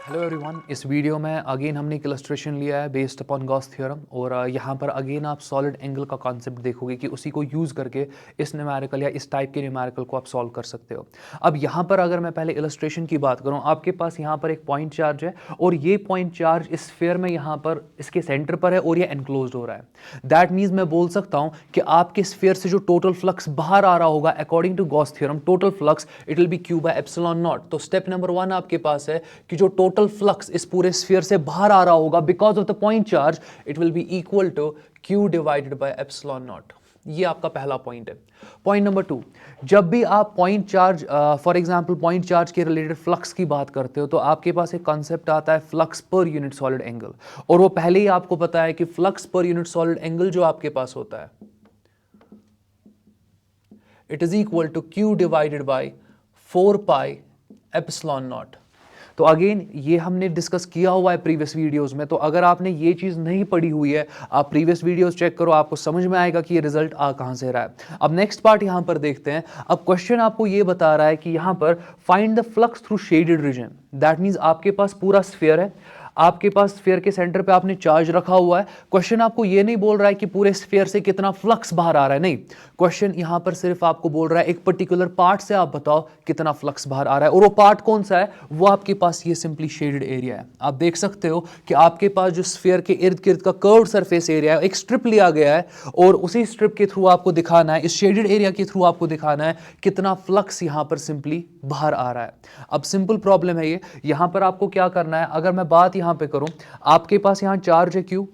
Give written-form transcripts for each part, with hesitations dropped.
Hello everyone, इस video में again हमने एक इलस्ट्रेशन लिया है बेस्ड अपॉन गॉस थ्योरम और यहाँ पर अगेन आप सॉलिड एंगल का कॉन्सेप्ट देखोगे कि उसी को यूज़ करके इस न्यूमेरिकल या इस टाइप के न्यूमेरिकल को आप सॉल्व कर सकते हो। अब यहाँ पर अगर मैं पहले इलस्ट्रेशन की बात करूँ, आपके पास यहाँ पर एक पॉइंट चार्ज है और ये पॉइंट चार्ज इस स्फीयर में यहाँ पर इसके सेंटर पर है और ये एनक्लोज हो रहा है। दैट मीन्स मैं बोल सकता हूँ कि आपके स्फीयर से जो टोटल फ्लक्स बाहर आ रहा होगा according to Gauss theorem, total flux it will be Q by epsilon naught. तो स्टेप नंबर 1 आपके पास है कि जो टोटल फ्लक्स इस पूरे स्फीयर से बाहर आ रहा होगा because of the point charge it will be equal to Q divided by epsilon naught. ये आपका पहला पॉइंट है। पॉइंट नंबर 2, जब भी आप point charge for example point charge के रिलेटेड फ्लक्स की बात करते हो तो आपके पास एक कॉन्सेप्ट आता है flux per unit solid angle, और वो पहले ही आपको पता है कि flux per unit solid angle जो आपके पास होता है it is equal to Q divided by 4 pi epsilon naught. तो अगेन ये हमने डिस्कस किया हुआ है प्रीवियस वीडियोस में, तो अगर आपने ये चीज नहीं पढ़ी हुई है आप प्रीवियस वीडियोस चेक करो, आपको समझ में आएगा कि ये रिजल्ट आ कहां से रहा है। अब नेक्स्ट पार्ट यहां पर देखते हैं। अब क्वेश्चन आपको ये बता रहा है कि यहां पर find the flux through shaded reason. That means आपके पास पूरा स्फीयर है, आपके पास स्फीयर के सेंटर पे आपने चार्ज रखा हुआ है। क्वेश्चन आपको ये नहीं बोल रहा है कि पूरे स्फीयर से कितना फ्लक्स बाहर आ रहा है, नहीं, क्वेश्चन यहां पर सिर्फ आपको बोल रहा है एक पर्टिकुलर पार्ट से आप बताओ कितना फ्लक्स बाहर आ रहा है, और वो पार्ट कौन सा है, वो आपके पास ये सिंपली शेडेड एरिया है। आप देख सकते हो कि आपके पास जो स्फीयर के इर्द गिर्द का कर्व सरफेस एरिया है, एक स्ट्रिप लिया गया है और उसी स्ट्रिप के थ्रू आपको दिखाना है, इस शेडेड एरिया के थ्रू आपको दिखाना है कितना फ्लक्स यहां पर सिंपली बाहर आ रहा है। अब सिंपल प्रॉब्लम है ये, यहां पर आपको क्या करना है, अगर मैं बात यहां पे करूं, आपके पास यहां चार्ज है क्यू,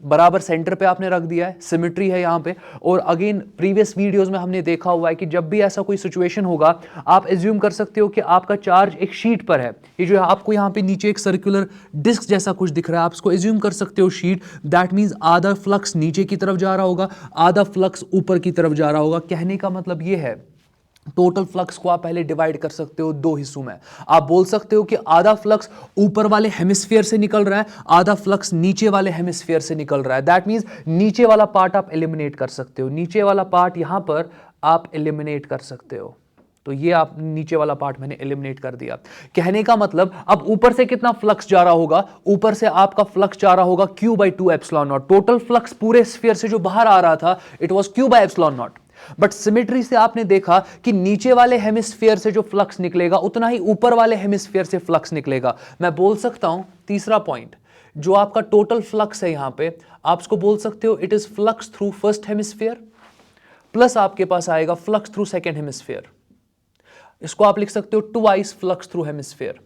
बराबर सेंटर पे आपने रख दिया है, सिमेट्री है यहां पे। और अगेन प्रीवियस वीडियोस में हमने देखा हुआ है कि जब भी ऐसा कोई सिचुएशन होगा आप एज्यूम कर सकते हो कि आपका चार्ज एक शीट पर है। ये जो है आपको यहां पे नीचे एक सर्कुलर डिस्क जैसा कुछ दिख रहा है, आप इसको एज्यूम कर सकते हो शीट। दैट मींस आधा फ्लक्स नीचे की तरफ जा रहा होगा, आधा फ्लक्स ऊपर की तरफ जा रहा होगा। कहने का मतलब ये है टोटल फ्लक्स को आप पहले डिवाइड कर सकते हो 2 हिस्सों में। आप बोल सकते हो कि आधा फ्लक्स ऊपर वाले हेमिस्फीयर से निकल रहा है, आधा फ्लक्स नीचे वाले हेमिस्फीयर से निकल रहा है। दैट मींस नीचे वाला पार्ट आप एलिमिनेट कर सकते हो, नीचे वाला पार्ट यहां पर आप एलिमिनेट कर सकते हो। तो ये आप नीचे वाला पार्ट मैंने एलिमिनेट कर दिया। कहने का मतलब अब ऊपर से कितना फ्लक्स जा रहा होगा, ऊपर से आपका फ्लक्स जा रहा होगा Q by 2 epsilon not. Total flux पूरे स्फीयर से जो बाहर आ रहा था it was Q by epsilon not. But symmetry से आपने देखा कि नीचे वाले हेमिस्फीयर से जो फ्लक्स निकलेगा उतना ही ऊपर वाले हेमिस्फीयर से फ्लक्स निकलेगा। मैं बोल सकता हूं तीसरा पॉइंट, जो आपका टोटल फ्लक्स है यहां पे, आप इसको बोल सकते हो it is flux through first hemisphere plus आपके पास आएगा फ्लक्स थ्रू सेकेंड हेमिस्फीयर। इसको आप लिख सकते हो twice flux through hemisphere.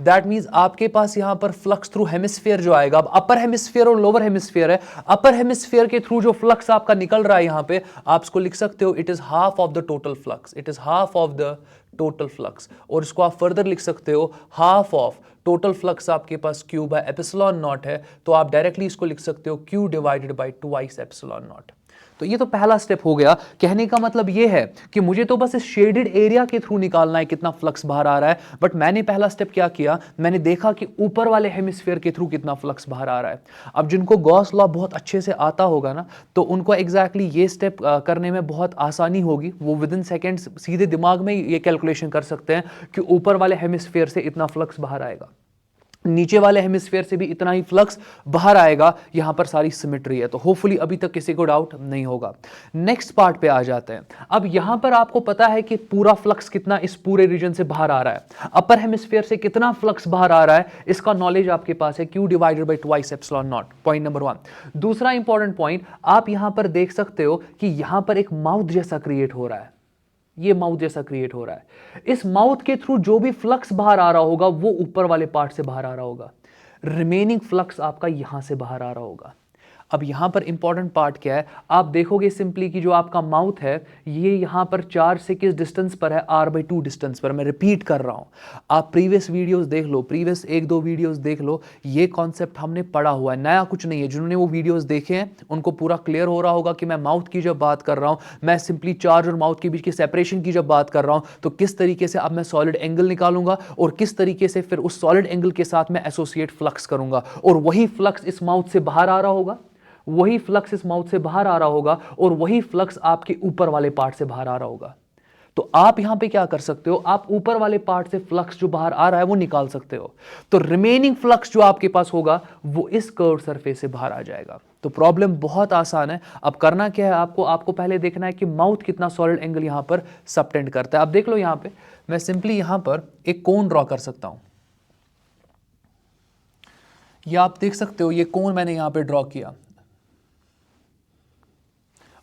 That means आपके पास यहां पर फ्लक्स थ्रू हेमिस्फीयर जो आएगा, अब अपर हेमिस्फीयर और लोअर हेमिस्फीयर है, अपर हेमिस्फीयर के थ्रू जो फ्लक्स आपका निकल रहा है यहां पे, आप इसको लिख सकते हो it is half of the total flux, it is half of the total flux. और इसको आप फर्दर लिख सकते हो हाफ ऑफ टोटल फ्लक्स आपके पास क्यू बाय एप्सिलॉन नॉट है, तो आप डायरेक्टली इसको लिख सकते हो Q divided by twice epsilon naught. तो ये तो पहला स्टेप हो गया। कहने का मतलब ये है कि मुझे तो बस इस शेडेड एरिया के थ्रू निकालना है कितना फ्लक्स बाहर आ रहा है, बट मैंने पहला स्टेप क्या किया, मैंने देखा कि ऊपर वाले हेमिस्फीयर के थ्रू कितना फ्लक्स बाहर आ रहा है। अब जिनको गॉस लॉ बहुत अच्छे से आता होगा ना, तो उनको एग्जैक्टली ये स्टेप करने में बहुत आसानी होगी, वो विद इन सेकेंड्स सीधे दिमाग में ये कैलकुलेशन कर सकते हैं कि ऊपर वाले हेमिस्फीयर से इतना फ्लक्स बाहर आएगा, नीचे वाले हेमिस्फीयर से भी इतना ही फ्लक्स बाहर आएगा। यहां पर सारी सिमेट्री है, तो होपफुली अभी तक किसी को डाउट नहीं होगा। नेक्स्ट पार्ट पे आ जाते हैं। अब यहां पर आपको पता है कि पूरा फ्लक्स कितना इस पूरे रीजन से बाहर आ रहा है, अपर हेमिस्फीयर से कितना फ्लक्स बाहर आ रहा है, इसका नॉलेज आपके पास है, Q divided by twice epsilon not. Point number 1। दूसरा इंपॉर्टेंट पॉइंट, आप यहां पर देख सकते हो कि यहां पर एक माउथ जैसा क्रिएट हो रहा है, ये माउथ जैसा क्रिएट हो रहा है। इस माउथ के थ्रू जो भी फ्लक्स बाहर आ रहा होगा वो ऊपर वाले पार्ट से बाहर आ रहा होगा, रिमेनिंग फ्लक्स आपका यहां से बाहर आ रहा होगा। अब यहां पर इंपॉर्टेंट पार्ट क्या है, आप देखोगे सिंपली कि जो आपका माउथ है ये यहां पर चार्ज से किस डिस्टेंस पर है, r/2 डिस्टेंस पर। मैं रिपीट कर रहा हूं, आप प्रीवियस वीडियोस देख लो, प्रीवियस 1-2 वीडियोस देख लो, ये कॉन्सेप्ट हमने पढ़ा हुआ है, नया कुछ नहीं है। जिन्होंने वो वीडियोस देखे हैं उनको पूरा क्लियर हो रहा होगा कि मैं माउथ की जब बात कर रहा हूं, मैं सिंपली चार्ज और माउथ के बीच की सेपरेशन की जब बात कर रहा हूं, तो किस तरीके से अब मैं सॉलिड एंगल निकालूंगा और किस तरीके से फिर उस सॉलिड एंगल के साथ मैं एसोसिएट फ्लक्स करूंगा, और वही फ्लक्स इस माउथ से बाहर आ रहा होगा, वही फ्लक्स इस माउथ से बाहर आ रहा होगा, और वही फ्लक्स आपके ऊपर वाले पार्ट से बाहर आ रहा होगा। तो आप यहां पे क्या कर सकते हो, आप ऊपर वाले पार्ट से फ्लक्स जो बाहर आ रहा है वो निकाल सकते हो। तो रिमेनिंग फ्लक्स जो आपके पास होगा वो इस कर्व सरफेस से बाहर आ जाएगा। तो प्रॉब्लम बहुत आसान है। अब करना क्या है, आपको पहले देखना है कि माउथ कितना सॉलिड एंगल यहां पर सबटेंड करता है। अब देख लो यहां पे मैं सिंपली यहां पर एक कोन ड्रॉ कर सकता हूं। या आप देख सकते हो ये कोन मैंने यहां पे ड्रॉ किया,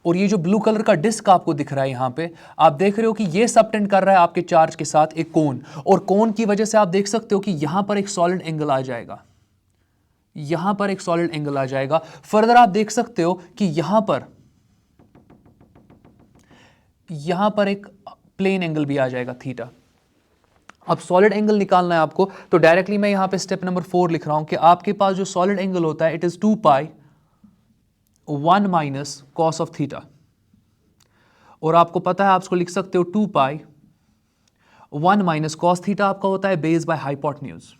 और ये जो ब्लू कलर का डिस्क आपको दिख रहा है यहां पे, आप देख रहे हो कि ये सबटेंड कर रहा है आपके चार्ज के साथ एक कोन, और कोन की वजह से आप देख सकते हो कि यहां पर एक सॉलिड एंगल आ जाएगा, यहां पर एक सॉलिड एंगल आ जाएगा। फर्दर आप देख सकते हो कि यहां पर एक प्लेन एंगल भी आ जाएगा थीटा। अब सॉलिड एंगल निकालना है आपको, तो डायरेक्टली मैं यहां पे स्टेप नंबर 4 लिख रहा हूं कि आपके पास जो सॉलिड एंगल होता है it is 2 pi 1 minus cos of theta, और आपको पता है आप इसको लिख सकते हो 2 पाई 1 माइनस कॉस थीटा आपका होता है बेस बाय हाइपोटेन्यूज।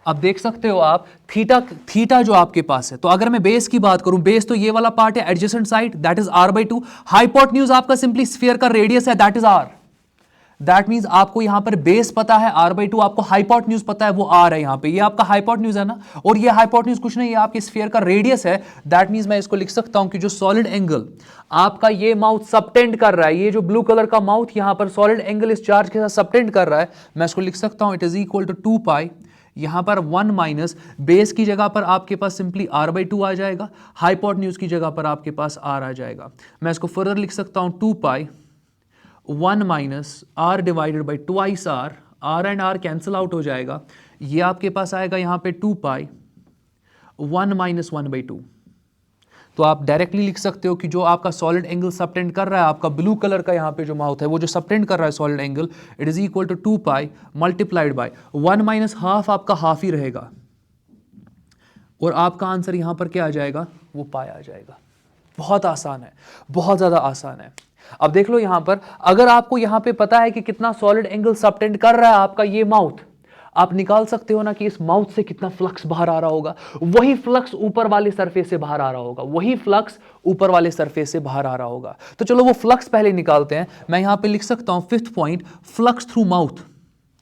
अब देख सकते हो आप थीटा जो आपके पास है, तो अगर मैं बेस की बात करूं, बेस तो ये वाला पार्ट है adjacent side that is r/2, hypotenuse आपका सिंपली स्फीयर का रेडियस है that is r। That means आपको यहां पर बेस पता है r/2, आपको हाइपोटेन्यूज पता है वो r है, यहां पे ये आपका हाइपोटेन्यूज है ना, और ये हाइपोटेन्यूज कुछ नहीं, ये आपके स्फीयर का रेडियस है। दैट मींस मैं इसको लिख सकता हूं कि जो सॉलिड एंगल आपका ये माउथ सबटेंड कर रहा है, ये जो ब्लू कलर का माउथ यहां पर सॉलिड एंगल इस चार्ज के साथ सबटेंड कर रहा है, मैं इसको लिख सकता हूं इट इज इक्वल टू 2 पाई, यहां पर 1 माइनस बेस की जगह पर आपके पास सिंपली r/2 आ जाएगा, हाइपोटेन्यूज की जगह पर आपके पास r आ जाएगा। मैं इसको फर्दर लिख सकता हूं 2 पाई 1 minus r divided by twice r and r cancel out हो जाएगा, ये आपके पास आएगा यहां पे 2 पाई 1 माइनस 1/2। तो आप डायरेक्टली लिख सकते हो कि जो आपका सॉलिड एंगल सबटेंड कर रहा है, आपका ब्लू कलर का यहां पे जो माउथ है वो जो सबटेंड कर रहा है solid angle, it is equal to 2 pi multiplied by 1 minus half, आपका हाफ ही रहेगा, और आपका आंसर यहां पर क्या आ जाएगा, वो पाई आ जाएगा। बहुत आसान है, बहुत ज्यादा आसान है। अब देख लो यहां पर, अगर आपको यहां पे पता है कि कितना सॉलिड एंगल सबटेंड कर रहा है आपका ये माउथ, आप निकाल सकते हो ना कि इस माउथ से कितना फ्लक्स बाहर आ रहा होगा, वही फ्लक्स ऊपर वाले सरफेस से बाहर आ रहा होगा, वही फ्लक्स ऊपर वाले सरफेस से बाहर आ रहा होगा। तो चलो वो फ्लक्स पहले निकालते हैं। मैं यहां पे लिख सकता हूं 5th point, flux through mouth.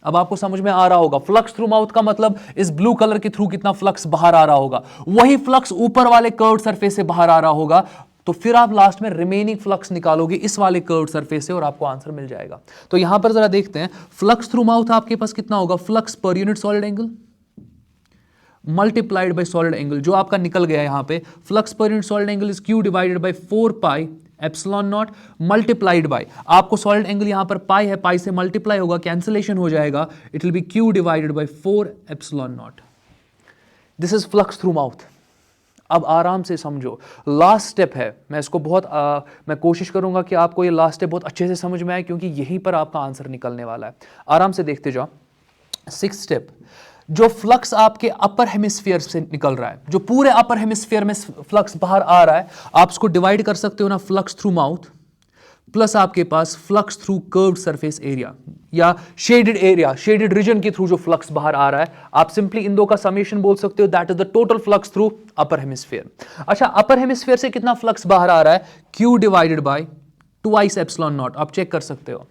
अब आपको समझ में आ रहा होगा फ्लक्स थ्रू माउथ का मतलब इस ब्लू कलर के थ्रू कितना फ्लक्स बाहर आ रहा होगा, वही फ्लक्स ऊपर वाले कर्व्ड सरफेस से बाहर आ रहा होगा। तो फिर आप लास्ट में रिमेनिंग फ्लक्स निकालोगे इस वाले कर्व्ड सरफेस से और आपको आंसर मिल जाएगा। तो यहां पर जरा देखते हैं, फ्लक्स थ्रू माउथ आपके पास कितना होगा, flux per unit solid angle multiplied by solid angle जो आपका निकल गया यहां पे, flux per unit solid angle is Q divided by 4 pi epsilon not multiplied by, आपको सॉलिड एंगल यहां पर पाई है, पाई से मल्टीप्लाई होगा, कैंसिलेशन हो जाएगा, it will be Q divided by 4 epsilon not. This is flux through mouth. अब आराम से समझो, लास्ट स्टेप है, मैं इसको मैं कोशिश करूंगा कि आपको ये लास्ट स्टेप बहुत अच्छे से समझ में आए, क्योंकि यहीं पर आपका आंसर निकलने वाला है। आराम से देखते जाओ। 6th स्टेप, जो फ्लक्स आपके अपर हेमिस्फीयर से निकल रहा है, जो पूरे अपर हेमिस्फीयर में फ्लक्स बाहर आ रहा है, आप इसको डिवाइड कर सकते हो ना फ्लक्स थ्रू माउथ प्लस आपके पास flux through curved surface area या शेडेड एरिया, शेडेड रीजन के थ्रू जो फ्लक्स बाहर आ रहा है, आप सिंपली इन दो का समेशन बोल सकते हो, that is the total flux through upper hemisphere. अच्छा, अपर हेमिस्फीयर से कितना फ्लक्स बाहर आ रहा है, Q divided by twice epsilon not. आप चेक कर सकते हो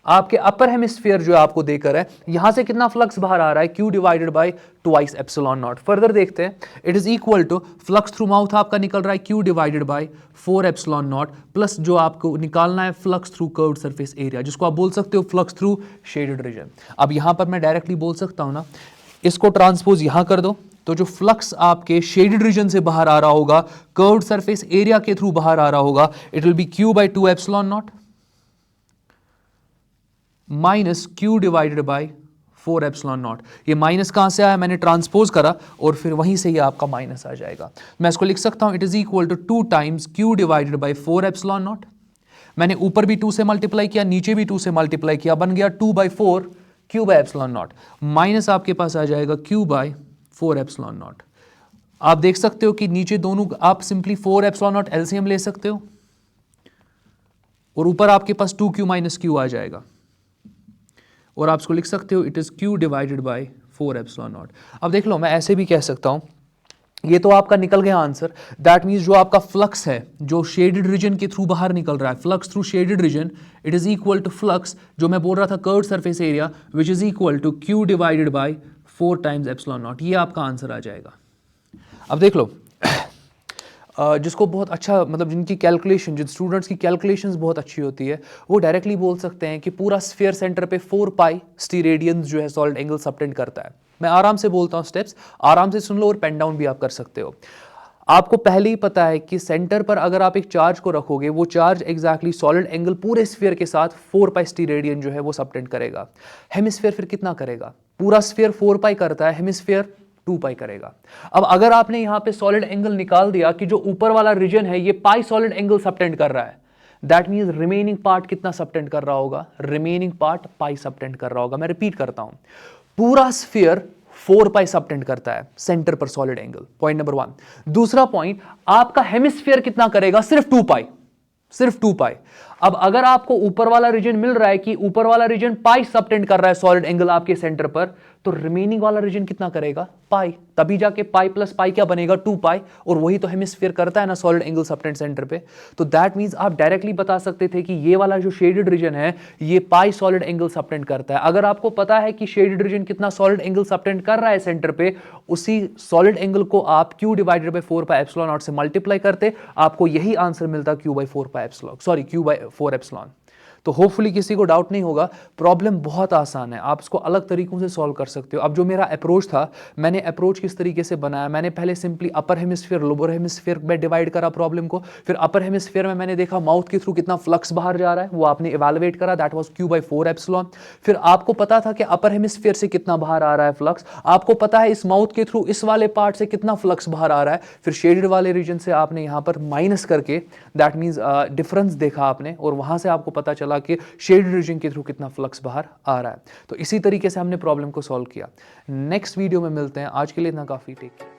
आपके अपर हेमिस्फीयर जो आपको देकर है, यहां से कितना फ्लक्स बाहर आ रहा है, Q divided by twice epsilon naught. Further देखते हैं, it is equal to flux through mouth आपका निकल रहा है Q divided by 4 epsilon naught plus जो आपको निकालना है flux through curved surface area, जिसको आप बोल सकते हो फ्लक्स थ्रू शेडेड रीजन। अब यहां पर मैं डायरेक्टली बोल सकता हूं ना, इसको ट्रांसपोज यहां कर दो, तो जो फ्लक्स आपके शेडेड रीजन से बाहर आ रहा होगा, कर्व्ड सरफेस एरिया के थ्रू बाहर आ रहा होगा, it will be Q by 2 epsilon naught minus Q divided by 4 epsilon naught. ये माइनस कहां से आया, मैंने ट्रांसपोज करा और फिर वहीं से ये आपका माइनस आ जाएगा। मैं इसको लिख सकता हूं, it is equal to 2 times Q divided by 4 epsilon naught. मैंने ऊपर भी 2 से मल्टीप्लाई किया, नीचे भी 2 से मल्टीप्लाई किया, बन गया 2 by 4 Q by epsilon naught, minus आपके पास आ जाएगा Q बाय 4 एप्सिलॉन नॉट। आप देख सकते हो कि नीचे दोनों आप सिंपली 4 एप्सिलॉन नॉट एलसीएम ले सकते हो और ऊपर आपके पास 2Q माइनस Q आ जाएगा, और आप इसको लिख सकते हो it is Q divided by 4 epsilon not. अब देख लो, मैं ऐसे भी कह सकता हूं ये तो आपका निकल गया आंसर। दैट मीन्स जो आपका फ्लक्स है जो शेडेड रीजन के थ्रू बाहर निकल रहा है, flux through shaded region, it is equal to flux जो मैं बोल रहा था curved surface area which is equal to Q divided by 4 times epsilon naught. ये आपका आंसर आ जाएगा। अब देख लो जिसको बहुत अच्छा मतलब जिनकी कैलकुलेशन, जिन स्टूडेंट्स की कैलकुलेशंस बहुत अच्छी होती है, वो डायरेक्टली बोल सकते हैं कि पूरा स्फीयर सेंटर पे 4 पाई स्टीरेडियंस जो है सॉलिड एंगल सबटेंड करता है। मैं आराम से बोलता हूँ, स्टेप्स आराम से सुन लो और पेन डाउन भी आप कर सकते हो। आपको पहले ही पता है कि सेंटर पर अगर आप एक चार्ज को रखोगे, वो चार्ज एग्जैक्टली सॉलिड एंगल पूरे स्फीयर के साथ 4 पाई स्टीरेडियन जो है वो सबटेंड करेगा। हेमिस्फीयर फिर कितना करेगा? पूरा स्फीयर 4 पाई करता है, हेमिस्फीयर 2 पाई करेगा। अब अगर आपने यहां पे सॉलिड एंगल निकाल दिया कि जो ऊपर वाला रीजन है ये पाई सॉलिड एंगल सबटेंड कर रहा है, दैट मींस रिमेनिंग पार्ट कितना सबटेंड कर रहा होगा? रिमेनिंग पार्ट पाई सबटेंड कर रहा होगा। मैं रिपीट करता हूं, पूरा स्फीयर 4 पाई सबटेंड करता है सेंटर पर सॉलिड एंगल, पॉइंट नंबर 1। दूसरा पॉइंट, आपका हेमिस्फीयर कितना करेगा? सिर्फ 2 पाई, सिर्फ 2 पाई। अब अगर आपको ऊपर वाला रीजन मिल रहा है कि ऊपर वाला रीजन पाई सबटेंड कर रहा है सॉलिड एंगल आपके सेंटर पर, तो रिमेनिंग वाला रीजन कितना करेगा? पाई। तभी जाके पाई प्लस पाई क्या बनेगा? 2 पाई। और वही तो हेमिस्फीयर करता है ना सॉलिड एंगल सबटेंड सेंटर पे। तो दैट मींस आप डायरेक्टली बता सकते थे कि ये वाला जो शेडेड रीजन है ये पाई सॉलिड एंगल सबटेंड करता है। अगर आपको पता है कि शेडेड रीजन कितना सॉलिड एंगल सबटेंड कर रहा है सेंटर पे, उसी सॉलिड एंगल को आप Q divided by 4 pi epsilon naught से मल्टीप्लाई करते, आपको यही आंसर मिलता Q by 4 pi epsilon, sorry Q by 4 epsilon. तो होपफुली किसी को डाउट नहीं होगा। प्रॉब्लम बहुत आसान है, आप इसको अलग तरीकों से सॉल्व कर सकते हो। अब जो मेरा अप्रोच था, मैंने अप्रोच किस तरीके से बनाया, मैंने पहले सिंपली अपर हेमिस्फीयर लोअर हेमिस्फीयर में डिवाइड करा प्रॉब्लम को। फिर अपर हेमिस्फीयर में मैंने देखा माउथ के थ्रू कितना फ्लक्स बाहर जा रहा है, वो आपने इवैल्यूएट करा, that was Q by 4 epsilon. फिर आपको पता था कि अपर हेमिस्फीयर से कितना बाहर आ रहा है फ्लक्स, आपको पता है इस माउथ के थ्रू इस वाले पार्ट से कितना फ्लक्स बाहर आ रहा है। फिर शेडेड वाले रीजन से आपने यहां पर माइनस करके दैट मींस डिफरेंस देखा आपने, और वहां से आपको पता चला कि शेडेड रीजन के थ्रू कितना फ्लक्स बाहर आ रहा है। तो इसी तरीके से हमने प्रॉब्लम को सॉल्व किया। नेक्स्ट वीडियो में मिलते हैं, आज के लिए इतना काफी। Take care.